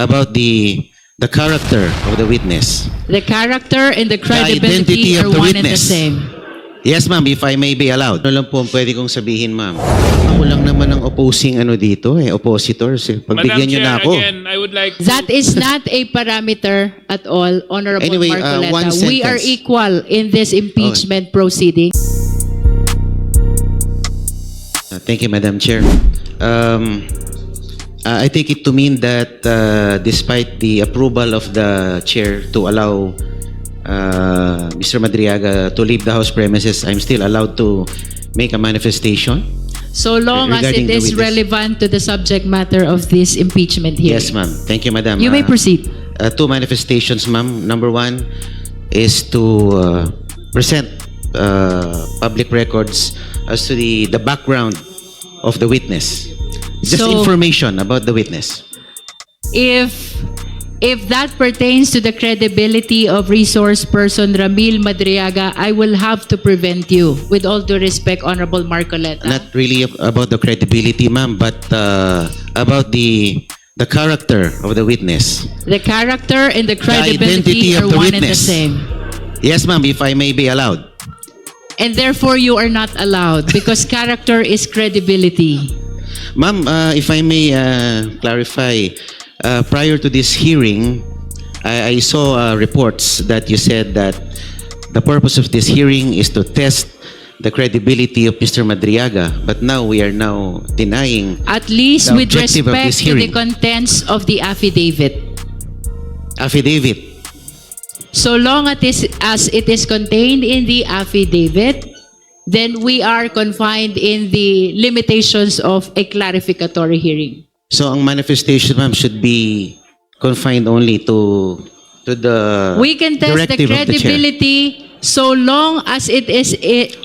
about the character of the witness. The character and the identity credibility of are the one and the witness. same. Yes, ma'am, if I may be allowed. Ano lang po ang pwede kong sabihin, ma'am? Ako lang naman ang opposing dito, oppositors. Pagbigyan niyo na ako. Again, I would like to... That is not a parameter at all, Honorable Anyway, Marcoleta. one We are sentence. equal in this impeachment proceeding. Thank you, Madam Chair. I take it to mean that despite the approval of the Chair to allow Mr. Madriaga to leave the House premises, I'm still allowed to make a manifestation? So long as Regarding it the is witness. relevant to the subject matter of this impeachment hearing. Yes, ma'am. Thank you, Madam. You may proceed. Two manifestations, ma'am. Number one is to present public records as to the background of the witness. Just So- information about the witness. If that pertains to the credibility of resource person Ramil Madriaga, I will have to prevent you. With all due respect, Honorable Marcoleta. Not really about the credibility, ma'am, but about the character of the witness. The character and the identity credibility of are the one and the witness. same. Yes, ma'am, if I may be allowed. And therefore, you are not allowed because character is credibility. Ma'am, if I may clarify, prior to this hearing, I saw reports that you said that the purpose of this hearing is to test the credibility of Mr. Madriaga, but now we are now denying At least the with objective of respect this to the hearing. contents of the affidavit. affidavit. So long as it is contained in the affidavit, then we are confined in the limitations of a clarificatory hearing. So ang manifestation, ma'am, should be confined only to the We can test the directive of the chair. credibility so long as it is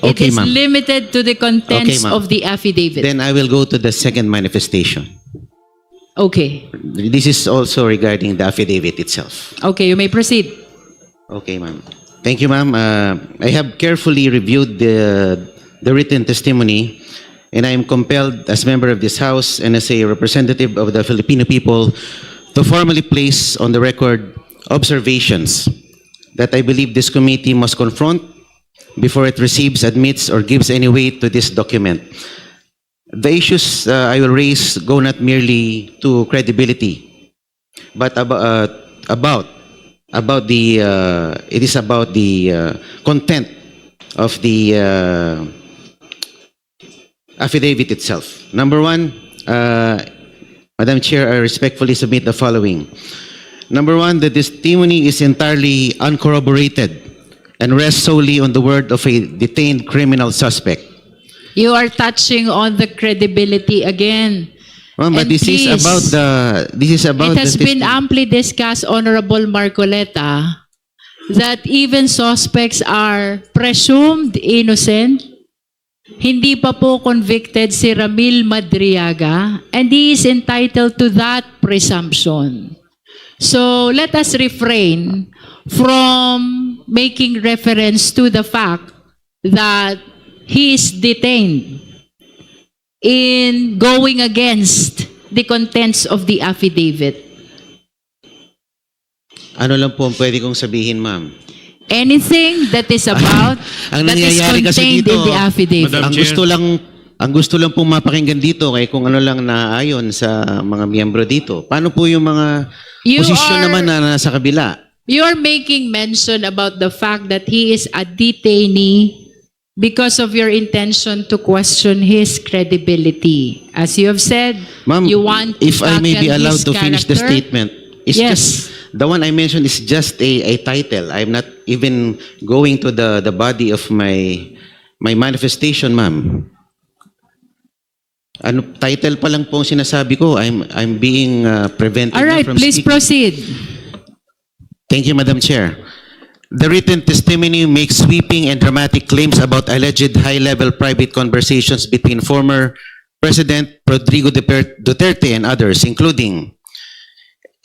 Okay, ma'am. limited to the contents ma'am. of the affidavit. Then I will go to the second manifestation. Okay. This is also regarding the affidavit itself. Okay, you may proceed. Okay, ma'am. Thank you, ma'am. I have carefully reviewed the written testimony, and I am compelled as member of this House and as a representative of the Filipino people to formally place on the record observations that I believe this committee must confront before it receives, admits, or gives any weight to this document. The issues I will raise go not merely to credibility, but it is about the content of the affidavit itself. Number one, Madam Chair, I respectfully submit the following. Number one, the testimony is entirely uncorroborated and rests solely on the word of a detained criminal suspect. You are touching on the credibility again. Ma'am, but And this is please, about It has the been amply discussed, Honorable Marcoleta, that even suspects are presumed innocent. Hindi pa po convicted si Ramil Madriaga, and he is entitled to that presumption. So let us refrain from making reference to the fact that he is detained in going against the contents of the affidavit. Ano lang po ang pwede kong sabihin, ma'am? Anything that is about, Ang that is nangyayari kasi contained dito, in the affidavit. Madam Chair. Ang gusto lang pong mapakinggan dito kay kung ano lang naayon sa mga miyembro dito. Paano po yung mga You posisyon are- naman na nasa kabila? You are making mention about the fact that he is a detainee because of your intention to question his credibility. As you have said, Ma'am, you want to if I may be tackle allowed his to finish the character. statement, it's Yes. just, the one I mentioned is just a title. I'm not even going to the body of my manifestation, ma'am. Ano, title pa lang po ang sinasabi ko. I'm being prevented All right, from please speaking. proceed. Thank you, Madam Chair. The written testimony makes sweeping and dramatic claims about alleged high-level private conversations between former President Rodrigo Duterte and others, including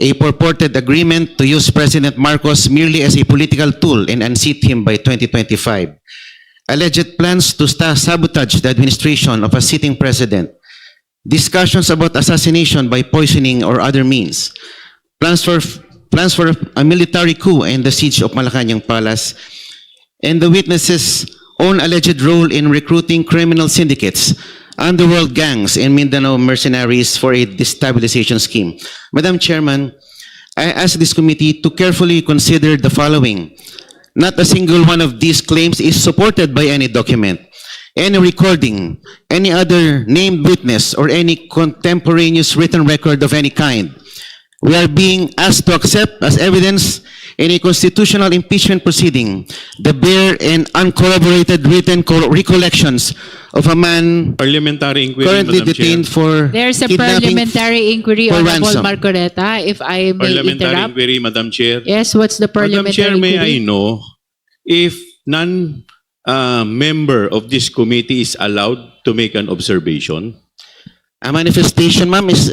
a purported agreement to use President Marcos merely as a political tool and unseat him by 2025, alleged plans to sabotage the administration of a sitting president, discussions about assassination by poisoning or other means, plans for a military coup and the siege of Malacanang Palace, and the witnesses' own alleged role in recruiting criminal syndicates, underworld gangs, and Mindanao mercenaries for a destabilization scheme. Madam Chairman, I ask this committee to carefully consider the following. Not a single one of these claims is supported by any document, any recording, any other named witness, or any contemporaneous written record of any kind. We are being asked to accept as evidence in a constitutional impeachment proceeding the bare and uncorroborated written recollections of a man Parliamentary inquiry, currently Madam detained Chair. for There's a kidnapping parliamentary inquiry, for Honorable ransom. Marcoleta, if I may Parliamentary interrupt. inquiry, Madam Chair. Yes, what's the Madam parliamentary Chair, may I inquiry? know if member of this committee is allowed to make an observation? A manifestation, ma'am, is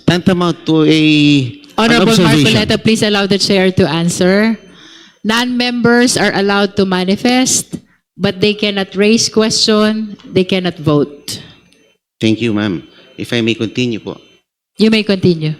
tantamount to an Honorable observation. Marcoleta, please allow the chair to answer. Non-members are allowed to manifest, but they cannot raise question, they cannot vote. Thank you, ma'am. If I may continue po. You may continue.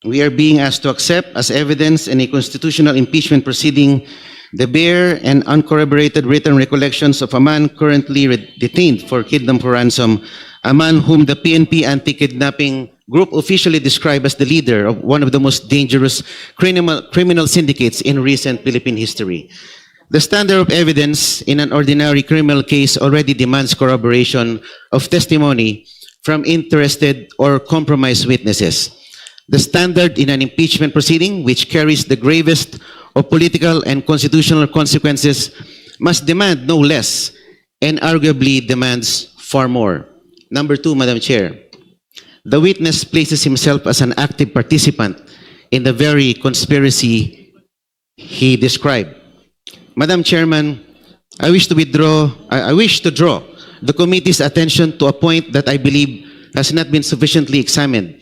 We are being asked to accept as evidence in a constitutional impeachment proceeding the bare and uncorroborated written recollections of a man currently detained for kidnapping for ransom, a man whom the PNP anti-kidnapping group officially described as the leader of one of the most dangerous criminal syndicates in recent Philippine history. The standard of evidence in an ordinary criminal case already demands corroboration of testimony from interested or compromised witnesses. The standard in an impeachment proceeding, which carries the gravest of political and constitutional consequences, must demand no less and arguably demands far more. Number two, Madam Chair, the witness places himself as an active participant in the very conspiracy he described. Madam Chairman, I wish to draw the committee's attention to a point that I believe has not been sufficiently examined.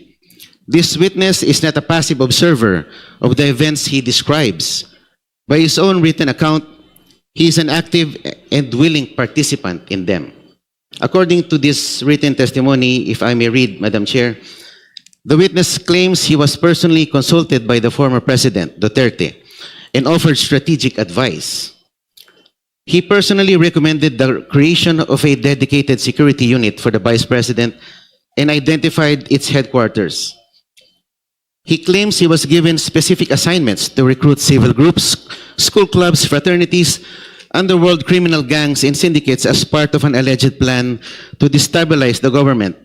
This witness is not a passive observer of the events he describes. By his own written account, he is an active and willing participant in them. According to this written testimony, if I may read, Madam Chair, the witness claims he was personally consulted by the former President Duterte and offered strategic advice. He personally recommended the creation of a dedicated security unit for the Vice President and identified its headquarters. He claims he was given specific assignments to recruit civil groups, school clubs, fraternities, underworld criminal gangs, and syndicates as part of an alleged plan to destabilize the government.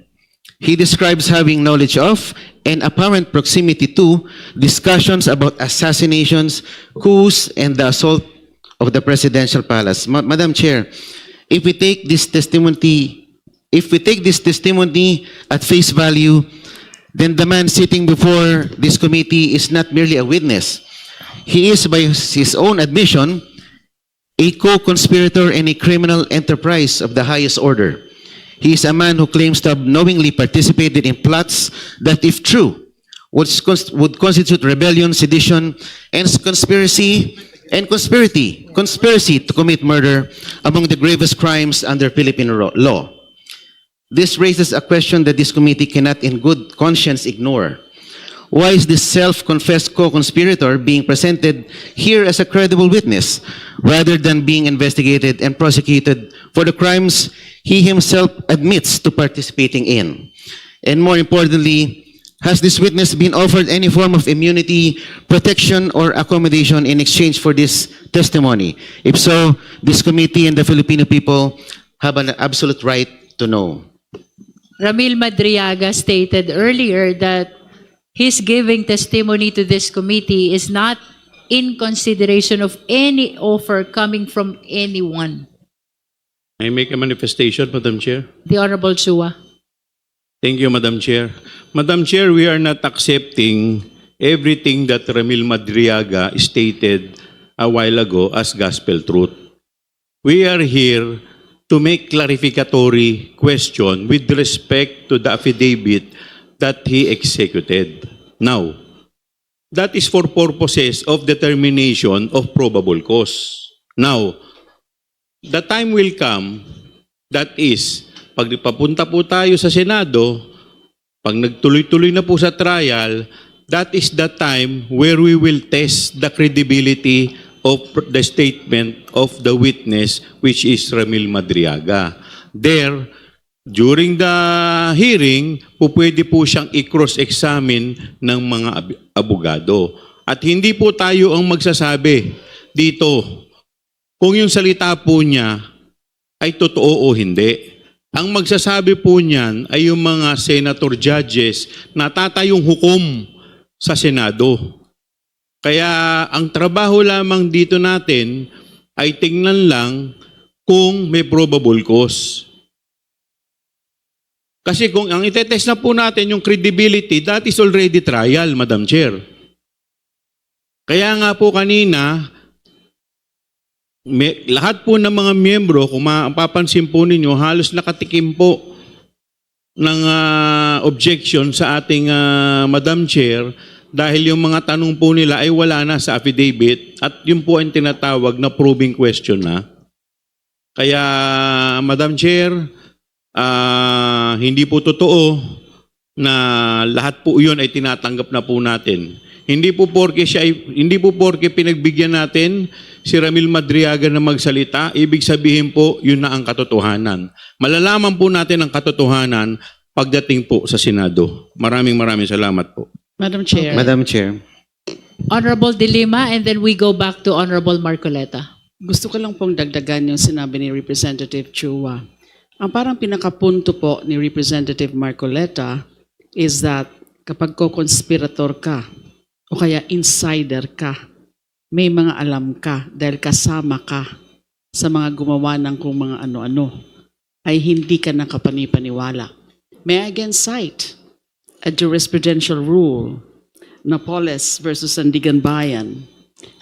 He describes having knowledge of and apparent proximity to discussions about assassinations, coups, and the assault of the presidential palace. Madam Chair, if we take this testimony at face value, then the man sitting before this committee is not merely a witness. He is, by his own admission, a co-conspirator in a criminal enterprise of the highest order. He is a man who claims to have knowingly participated in plots that, if true, would constitute rebellion, sedition, and conspiracy to commit murder among the gravest crimes under Philippine law. This raises a question that this committee cannot in good conscience ignore. Why is this self-confessed co-conspirator being presented here as a credible witness rather than being investigated and prosecuted for the crimes he himself admits to participating in? And more importantly, has this witness been offered any form of immunity, protection, or accommodation in exchange for this testimony? If so, this committee and the Filipino people have an absolute right to know. Ramil Madriaga stated earlier that his giving testimony to this committee is not in consideration of any offer coming from anyone. I make a manifestation, Madam Chair. The Honorable Chua. Thank you, Madam Chair. Madam Chair, we are not accepting everything that Ramil Madriaga stated a while ago as gospel truth. We are here to make clarificatory question with respect to the affidavit that he executed. Now, that is for purposes of determination of probable cause. Now, the time will come That is, pag papunta po tayo sa Senado, pag nagtuloy-tuloy na po sa trial, that is the time where we will test the credibility of the statement of the witness, which is Ramil Madriaga. There, during the hearing, pwede po siyang i-cross-examine ng mga abogado. At hindi po tayo ang magsasabi dito kung yung salita po niya ay totoo o hindi. Ang magsasabi po niyan ay yung mga senator judges na tatayong hukom sa Senado. Kaya ang trabaho lamang dito natin ay tingnan lang kung may probable cause. Kasi kung ang itetest na po natin yung credibility, that is already trial, Madam Chair. Kaya nga po kanina, lahat po ng mga miyembro, kung mapapansin po ninyo, halos nakatikim po ng objection sa ating Madam Chair dahil yung mga tanong po nila ay wala na sa affidavit at yun po ang tinatawag na probing question na. Kaya, Madam Chair, hindi po totoo na lahat po yun ay tinatanggap na po natin. Hindi po porke pinagbigyan natin si Ramil Madriaga na magsalita, ibig sabihin po yun na ang katotohanan. Malalaman po natin ang katotohanan pagdating po sa Senado. Maraming salamat po. Madam Chair. Madam Chair. Honorable De Lima, and then we go back to Honorable Marcoleta. Gusto ko lang pong dagdagan yung sinabi ni Representative Chua. Ang parang pinakapunto po ni Representative Marcoleta is that kapag co-conspirator ka o kaya insider ka, may mga alam ka dahil kasama ka sa mga gumawa ng kung mga ano-ano, ay hindi ka nakapanipaniwala. May I again cite a jurisprudential rule, Napoles versus Sandigan Bayan,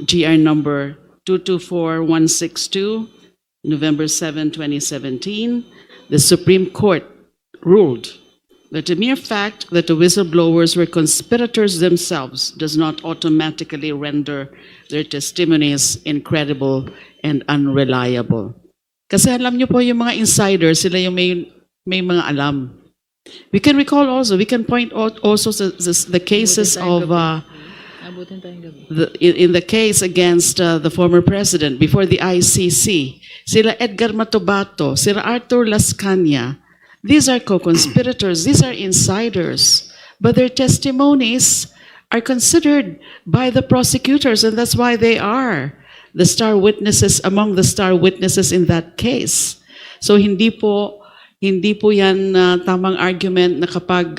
GR number 224162, November 7, 2017, the Supreme Court ruled that the mere fact that the whistleblowers were conspirators themselves does not automatically render their testimonies incredible and unreliable. Kasi alam niyo po yung mga insiders, sila yung may mga alam. We can recall also, we can point out also the cases of in the case against the former president before the ICC, sila Edgar Matobato, sila Arthur Lascania. These are co-conspirators, these are insiders, but their testimonies are considered by the prosecutors, and that's why they are the star witnesses among the star witnesses in that case. So hindi po yan tamang argument na kapag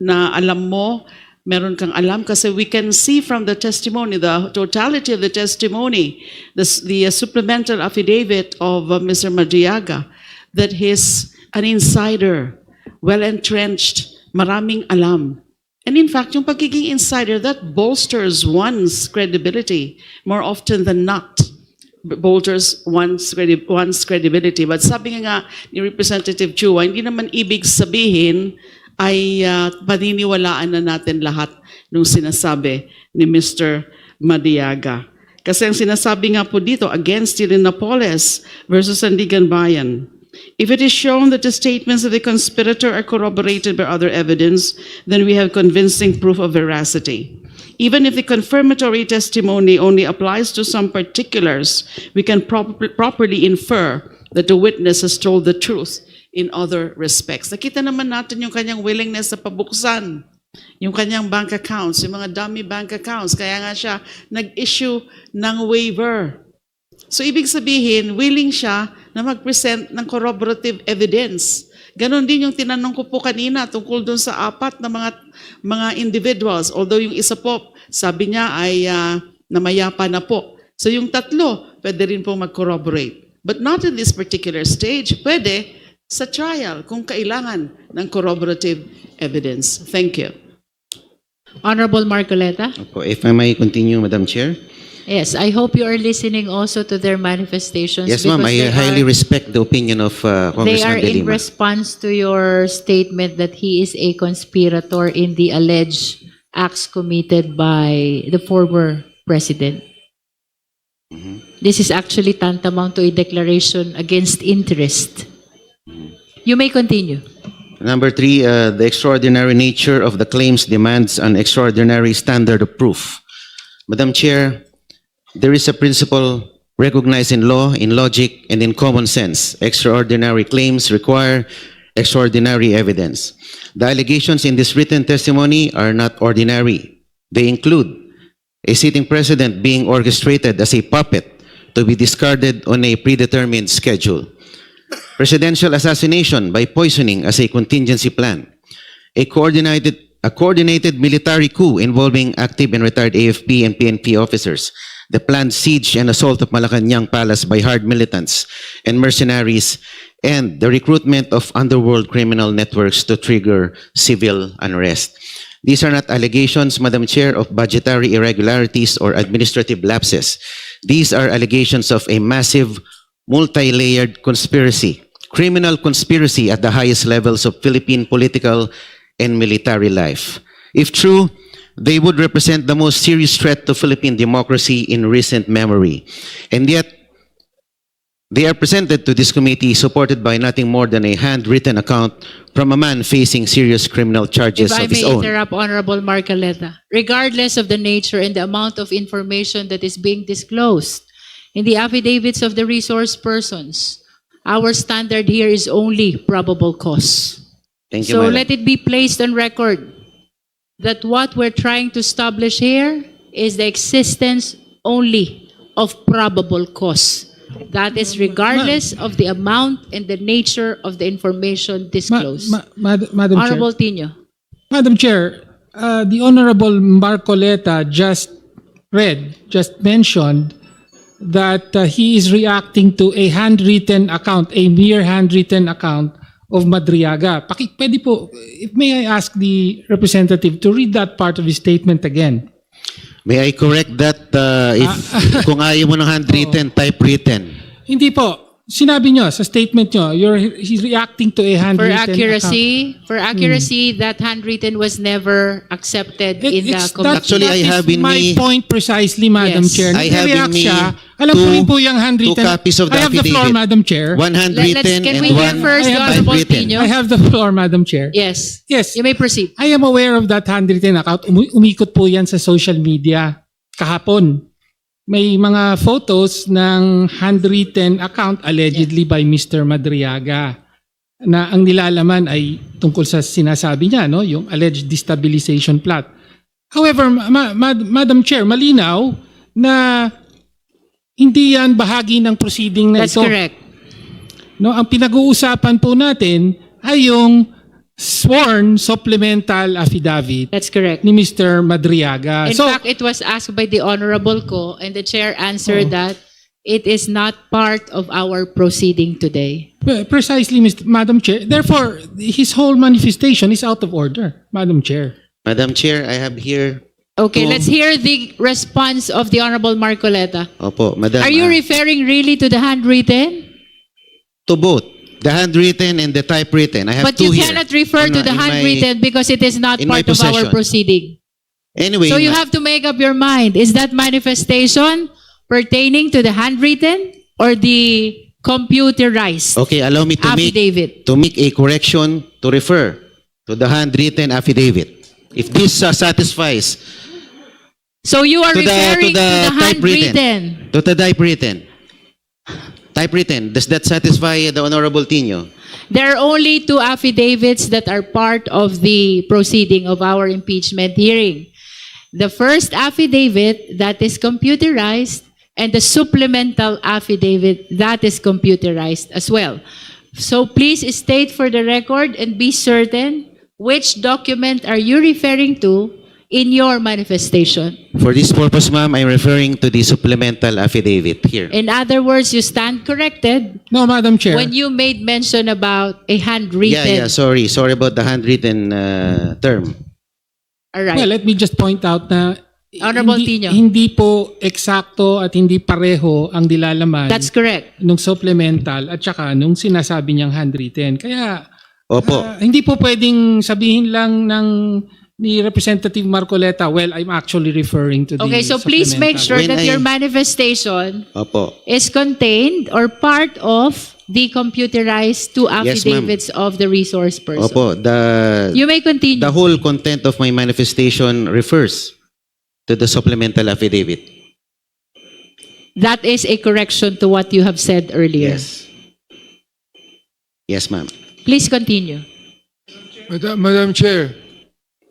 na alam mo, meron kang alam, kasi we can see from the testimony, the totality of the testimony, the supplemental affidavit of Mr. Madriaga, that he's an insider, well-entrenched, maraming alam. And in fact, yung pagiging insider, that bolsters one's credibility more often than not. Bolsters one's credibility. But sabi nga ni Representative Chua, hindi naman ibig sabihin ay paniniwalaan na natin lahat ng sinasabi ni Mr. Madriaga. Kasi ang sinasabi nga po dito, against Napoles versus Sandigan Bayan, if it is shown that the statements of the conspirator are corroborated by other evidence, then we have convincing proof of veracity. Even if the confirmatory testimony only applies to some particulars, we can properly infer that the witness has told the truth in other respects. Nakita naman natin yung kanyang willingness sa pabuksan, yung kanyang bank accounts, yung mga dummy bank accounts, kaya nga siya nag-issue ng waiver. So ibig sabihin, willing siya na mag-present ng corroborative evidence. Ganon din yung tinanong ko po kanina tungkol dun sa apat na mga individuals. Although yung isa po, sabi niya ay namayapa na po. So yung tatlo, pwede rin po mag-corroborate. But not in this particular stage. Pwede sa trial kung kailangan ng corroborative evidence. Thank you. Honorable Marcoleta. If I may continue, Madam Chair. Yes, I hope you are listening also to their manifestations. Yes, ma'am. I highly respect the opinion of They Congressman are De in Lima. response to your statement that he is a conspirator in the alleged acts committed by the former president. This is actually tantamount to a declaration against interest. You may continue. Number 3, the extraordinary nature of the claims demands an extraordinary standard of proof. Madam Chair, there is a principle recognized in law, in logic, and in common sense. Extraordinary claims require extraordinary evidence. The allegations in this written testimony are not ordinary. They include a sitting president being orchestrated as a puppet to be discarded on a predetermined schedule. Presidential assassination by poisoning as a contingency plan. A coordinated military coup involving active and retired AFP and PNP officers. The planned siege and assault of Malacanang Palace by hard militants and mercenaries, and the recruitment of underworld criminal networks to trigger civil unrest. These are not allegations, Madam Chair, of budgetary irregularities or administrative lapses. These are allegations of a massive, multi-layered conspiracy, criminal conspiracy at the highest levels of Philippine political and military life. If true, they would represent the most serious threat to Philippine democracy in recent memory. And yet, they are presented to this committee supported by nothing more than a handwritten account from a man facing serious criminal charges If I of his may own. interrupt, Honorable Marcoleta, regardless of the nature and the amount of information that is being disclosed in the affidavits of the resource persons, our standard here is only probable cause. Thank you, So Madam. let it be placed on record that what we're trying to establish here is the existence only of probable cause. That is regardless of the amount and the nature of the information disclosed. Madam Chair. Honorable Tino. Madam Chair, the Honorable Marcoleta just mentioned that he is reacting to a handwritten account, a mere handwritten account of Madriaga. Pwede po, if may I ask the representative to read that part of his statement again? May I correct that if kung ayaw mo ng handwritten, typewritten. Hindi po. Sinabi nyo sa statement nyo, he's reacting to a For handwritten accuracy, that handwritten was never accepted in the committee. Actually, I have in my me- point precisely, Madam Yes. Chair. I have in Nagre-react me siya. Alam ko rin po yung two handwritten. copies of the I have the floor, affidavit. Madam Chair. One handwritten Can and we hear one first the Honorable typewritten. Tino? I have the floor, Madam Chair. Yes. Yes. You may proceed. I am aware of that handwritten account. Umikot po yan sa social media kahapon. May mga photos ng handwritten account allegedly by Mr. Madriaga na ang nilalaman ay tungkol sa sinasabi niya, no? Yung alleged destabilization plot. However, Madam Chair, malinaw na hindi yan bahagi ng proceeding na That's ito. correct. No, ang pinag-uusapan po natin ay yung sworn supplemental affidavit That's correct. ni Mr. Madriaga. In fact, it was asked by the Honorable Ko, and the chair answered that it is not part of our proceeding today. Precisely, Madam Chair. Therefore, his whole manifestation is out of order, Madam Chair. Madam Chair, I have here. Okay, two- let's hear the response of the Honorable Marcoleta. Opo, Madam. Are you referring really to the handwritten? to both the handwritten and the typewritten? I have But two you here. cannot refer to the In my- handwritten because it is not in my part of our possession. proceeding. Anyway, So you have to make up your mind. Is that manifestation pertaining to the handwritten or the computerized okay, allow me to affidavit? make a correction to refer to the handwritten affidavit. If this satisfies So you are to referring to the typewritten, handwritten. to the typewritten, does that satisfy the Honorable Tino? There are only two affidavits that are part of the proceeding of our impeachment hearing. The first affidavit that is computerized and the supplemental affidavit that is computerized as well. So please state for the record and be certain which document are you referring to in your manifestation. For this purpose, ma'am, I'm referring to the supplemental affidavit here. In other words, you stand corrected No, Madam Chair. when you made mention about a handwritten. Sorry about the handwritten term. All right. Well, let me just point out na Honorable Tino. hindi po eksakto at hindi pareho ang dilalaman That's correct. nung supplemental at saka nung sinasabi niyang handwritten. Kaya Opo. hindi po pwedeng sabihin lang ni Representative Marcoleta, well, I'm actually referring to the Okay, so please make supplemental. sure When that I- your manifestation Opo. is contained or part of the computerized two Yes, ma'am. affidavits of the resource person. Opo, You may continue. the whole content of my manifestation refers to the supplemental affidavit. That is a correction to what you have said earlier. Yes. Yes, ma'am. Please continue. Madam Chair.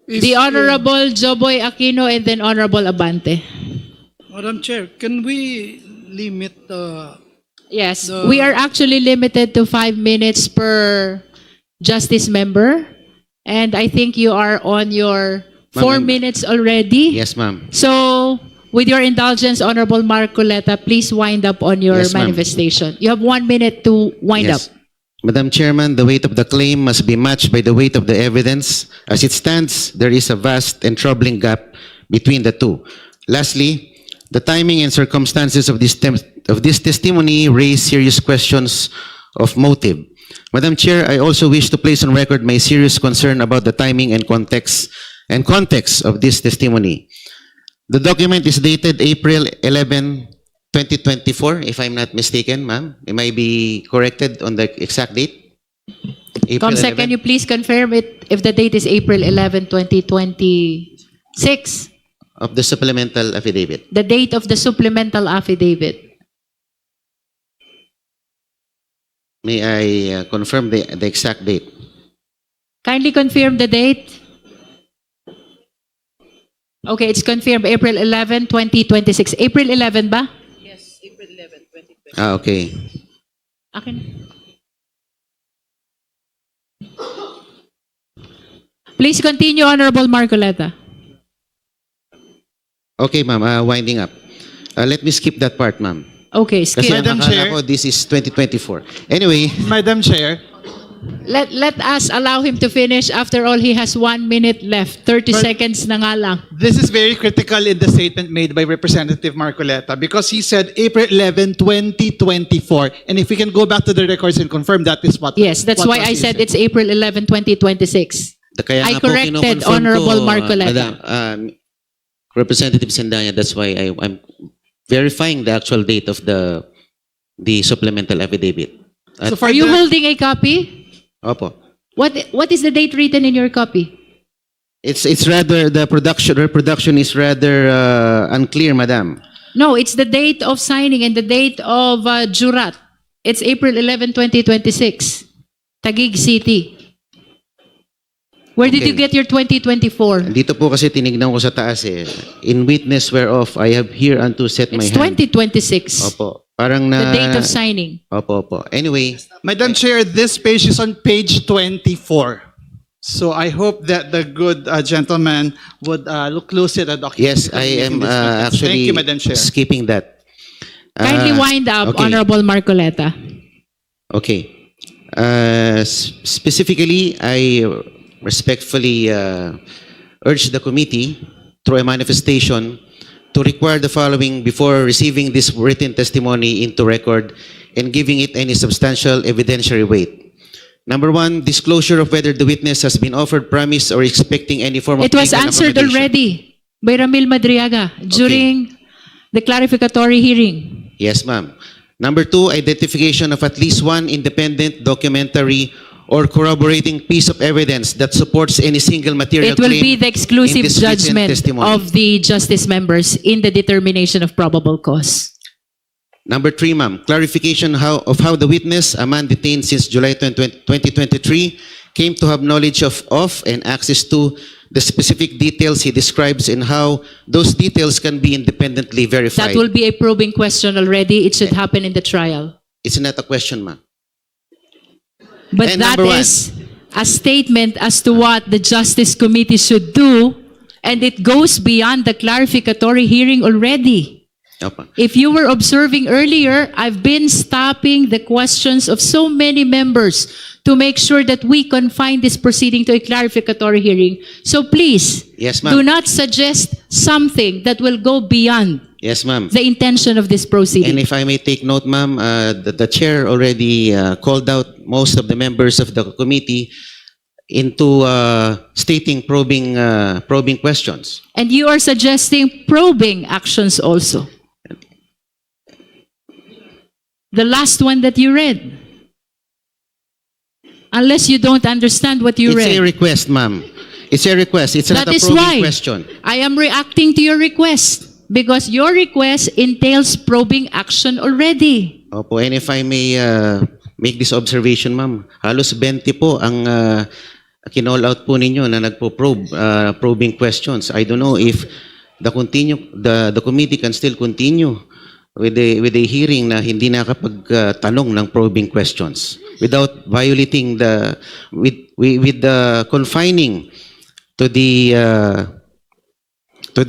The Honorable Joboy Aquino and then Honorable Abante. Madam Chair, can we limit Yes, we are actually limited to 5 minutes per justice member. And I think you are on your 4 Ma'am, minutes already. Yes, ma'am. So, with your indulgence, Honorable Marcoleta, please wind up on your Yes, ma'am. manifestation. You have 1 minute to wind Yes. up. Madam Chairman, the weight of the claim must be matched by the weight of the evidence. As it stands, there is a vast and troubling gap between the two. Lastly, the timing and circumstances of this testimony raise serious questions of motive. Madam Chair, I also wish to place on record my serious concern about the timing and context of this testimony. The document is dated April 11, 2024, if I'm not mistaken, ma'am. Am I be corrected on the exact date? April Comsec, 11? can you please confirm it if the date is April 11, 2026? Of the supplemental affidavit. The date of the supplemental affidavit. May I confirm the exact date? Kindly confirm the date. Okay, it's confirmed April 11, 2026. April 11 ba? Ah, okay. Akin. Please continue, Honorable Marcoleta. Okay, ma'am. Winding up. Let me skip that part, ma'am. Okay, Kasi skip. ang Madam akala Chair. ko, this is 2024. Anyway, Madam Chair, Let us allow him to finish. After all, he has 1 minute left. 30 seconds na nga lang. this is very critical in the statement made by Representative Marcoleta because he said April 11, 2024. And if we can go back to the records and confirm that is what. Yes, that's what why was I he said it's April 11, 2026. kaya I nga po corrected kinoconfirm Honorable ko, Marcoleta. Madam, Representative Sendanya, that's why I'm verifying the actual date of the supplemental affidavit. So for Are you the- holding a copy? Opo. What is the date written in your copy? It's rather, the reproduction is rather unclear, madam. No, it's the date of signing and the date of jurat. It's April 11, 2026. Taguig City. Where did Okay. you get your 2024? Dito po kasi tinignan ko sa taas eh. In witness whereof, I have here unto set my It's hand. 2026. Opo. Parang na... The date of signing. Opo, opo. Anyway, Madam Chair, this page is on page 24. So I hope that the good gentleman would look closely at the document. yes, because I we're am making this reference. actually Thank you, Madam Chair. skipping that. Kindly wind up, okay. Honorable Marcoleta. Okay. Specifically, I respectfully urge the committee through a manifestation to require the following before receiving this written testimony into record and giving it any substantial evidentiary weight. Number one, disclosure of whether the witness has been offered, promise, or expecting any form of It was legal answered accommodation. already by Ramil Madriaga during the clarificatory hearing. Yes, ma'am. Number two, identification of at least one independent, documentary, or corroborating piece of evidence that supports any single material It will claim be the exclusive in this written judgment testimony. of the justice members in the determination of probable cause. Number three, ma'am, clarification of how the witness, a man detained since July 2023, came to have knowledge of and access to the specific details he describes and how those details can be independently verified. That will be a probing question already. It should happen in the trial. It's not a question, ma'am. But And that number one. is a statement as to what the Justice Committee should do, and it goes beyond the clarificatory hearing already. Opo. If you were observing earlier, I've been stopping the questions of so many members to make sure that we confine this proceeding to a clarificatory hearing. So please, Yes, ma'am. do not suggest something that will go beyond Yes, ma'am. the intention of this And proceeding. if I may take note, ma'am, the chair already called out most of the members of the committee into stating probing questions. And you are suggesting probing actions also. The last one that you read. unless you don't understand what you It's a read. request, ma'am. It's a request. It's not That a is probing why question. I am reacting to your request because your request entails probing action already. Opo, and if I may make this observation, ma'am, halos 20 po ang kinall out po ninyo na nagpo-probe, probing questions. I don't know if the committee can still continue with a hearing na hindi nakapagtanong ng probing questions without violating with the confining to the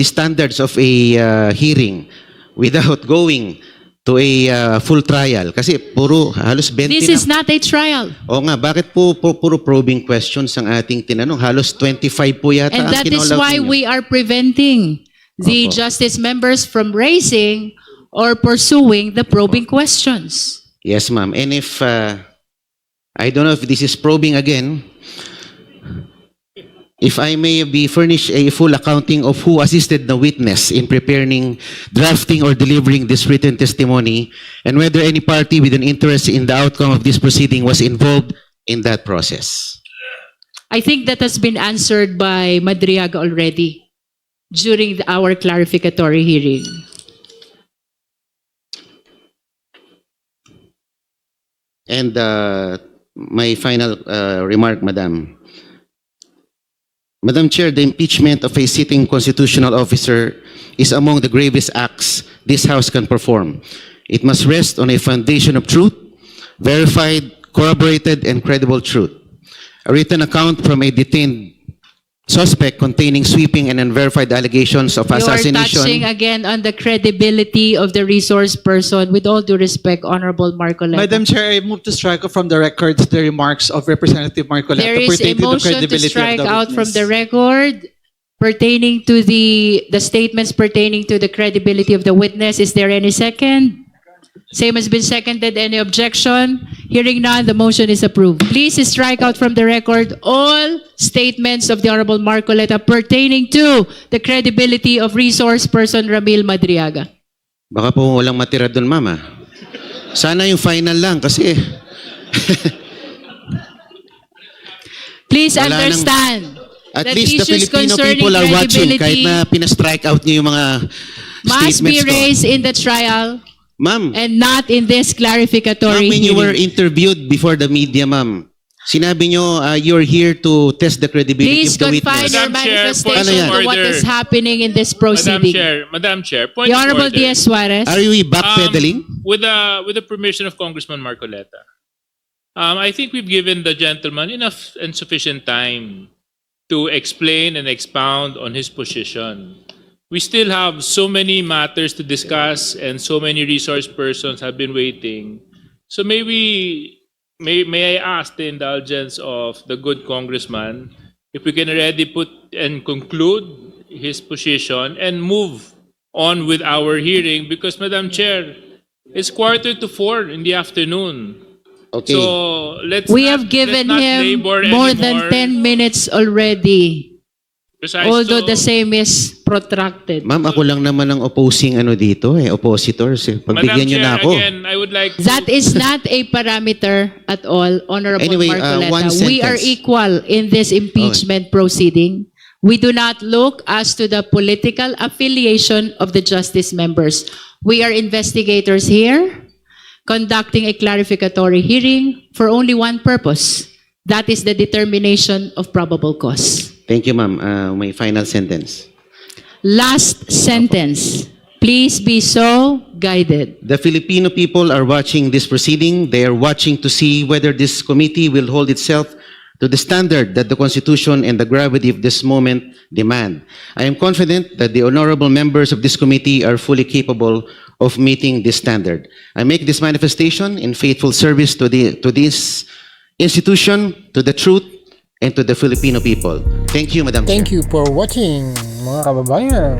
standards of a hearing without going to a full trial. Kasi puro halos 20 This na. is not a trial. O nga, bakit po puro probing questions ang ating tinanong? Halos 25 po yata And ang that is kinall out why ninyo. we are preventing the Opo. justice members from raising or pursuing the probing questions. Yes, ma'am. And if, I don't know if this is probing again, if I may be furnished a full accounting of who assisted the witness in preparing, drafting, or delivering this written testimony, and whether any party with an interest in the outcome of this proceeding was involved in that process. I think that has been answered by Madriaga already during our clarificatory hearing. And my final remark, Madam. Madam Chair, the impeachment of a sitting constitutional officer is among the gravest acts this House can perform. It must rest on a foundation of truth, verified, corroborated, and credible truth. A written account from a detained suspect containing sweeping and unverified allegations of You are touching assassination. again on the credibility of the resource person. With all due respect, Honorable Marcoleta. Madam Chair, I move to strike from the records the remarks of Representative Marcoleta There is a pertaining to the motion to credibility strike of the out from witness. the record pertaining to the statements pertaining to the credibility of the witness. Is there any second? Same has been seconded. Any objection? Hearing none, the motion is approved. Please strike out from the record all statements of the Honorable Marcoleta pertaining to the credibility of resource person Ramil Madriaga. Baka po walang matira doon, Mama. Sana yung final lang kasi Please Wala nang- understand at that least the issues Filipino concerning people are watching kahit credibility na pina-strike out niyo yung mga must be statements ko. raised in the trial Ma'am, and not in this clarificatory when you were hearing. interviewed before the media, ma'am, sinabi nyo you're here to test the credibility Please of the confine witness. your Madam Chair, manifestation point of to what order. is happening in this proceeding. Madam Chair, point The of Honorable order. Diaz Suarez. Are we backpedaling? With the permission of Congressman Marcoleta, I think we've given the gentleman enough and sufficient time to explain and expound on his position. We still have so many matters to discuss and so many resource persons have been waiting. So may I ask the indulgence of the good congressman if we can already put and conclude his position and move on with our hearing, because Madam Chair, it's 3:45 in the afternoon. Okay. So let's We not- have given let's not him labor more anymore. than 10 minutes already, Besides, although so- the same is protracted. Ma'am, ako lang naman ang opposing dito, oppositors. Pagbigyan nyo na Chair, ako. again, I would like to- That is not a parameter at all, Honorable Anyway, Marcoleta. one We are sentence. equal in this impeachment proceeding. We do not look as to the political affiliation of the justice members. We are investigators here, conducting a clarificatory hearing for only one purpose. That is the determination of probable cause. Thank you, ma'am. My final sentence. Last sentence. Please be so guided. The Filipino people are watching this proceeding. They are watching to see whether this committee will hold itself to the standard that the Constitution and the gravity of this moment demand. I am confident that the honorable members of this committee are fully capable of meeting this standard. I make this manifestation in faithful service to this institution, to the truth, and to the Filipino people. Thank you, Madam Chair. Thank you for watching, mga kababayan.